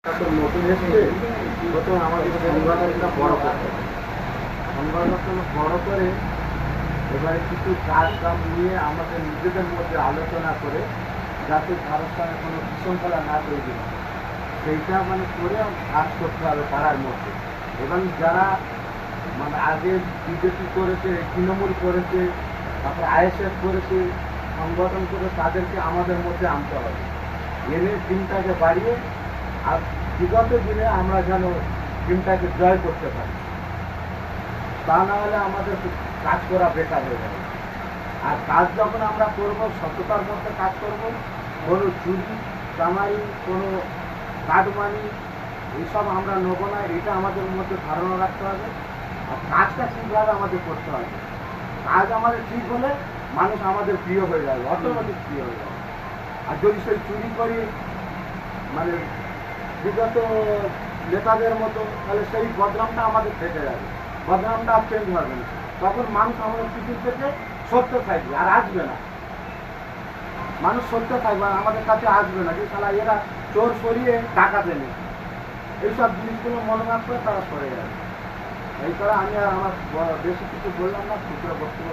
তো নতুন এসছে, প্রথম আমাদের সংগঠনটা বড় করতে হবে। সংগঠন বড় করে এবারে কিছু কাজ কাম নিয়ে আমাদের নিজেদের মধ্যে আলোচনা করে যাতে কারোর সঙ্গে কোনো বিশৃঙ্খলা না তৈরি হয় সেইটা করে কাজ করতে হবে পাড়ার মধ্যে। এবং যারা আগে বিজেপি করেছে, তৃণমূল করেছে, তারপর আইএসএফ করেছে, সংগঠন করে তাদেরকে আমাদের মধ্যে আনতে হবে, এনে টিমটাকে বাড়িয়ে আর বিগত দিনে আমরা যেন টিমটাকে জয় করতে পারি। তা না হলে আমাদের কাজ করা বেকার হয়ে যাবে। আর কাজ যখন আমরা করবো, সততার মধ্যে কাজ করব, কোনো চুরি চামারি, কোনো কাটমানি এইসব আমরা নেবো না, এটা আমাদের মধ্যে ধারণা রাখতে হবে। আর কাজটা ঠিকভাবে আমাদের করতে হবে। কাজ আমাদের ঠিক হলে মানুষ আমাদের প্রিয় হয়ে যাবে, অটোমেটিক প্রিয় হয়ে যাবে। আর যদি সেই চুরি করি বিগত নেতাদের মতো, তাহলে সেই বদনামটা আমাদের থেকে যাবে, বদনামটা আর চেঞ্জ হবে না। তখন মানুষ আমাদের কিছু থেকে সত্য থাকবে আর আসবে না। মানুষ সত্য থাকবে আর আমাদের কাছে আসবে না যে শালা এরা চোর সরিয়ে টাকা দেবে, এইসব জিনিসগুলো মনে রাখলে তারা সরে যাবে। এই করে আমি আর আমার বেশি কিছু বললাম না, খুচরো বক্তব্য।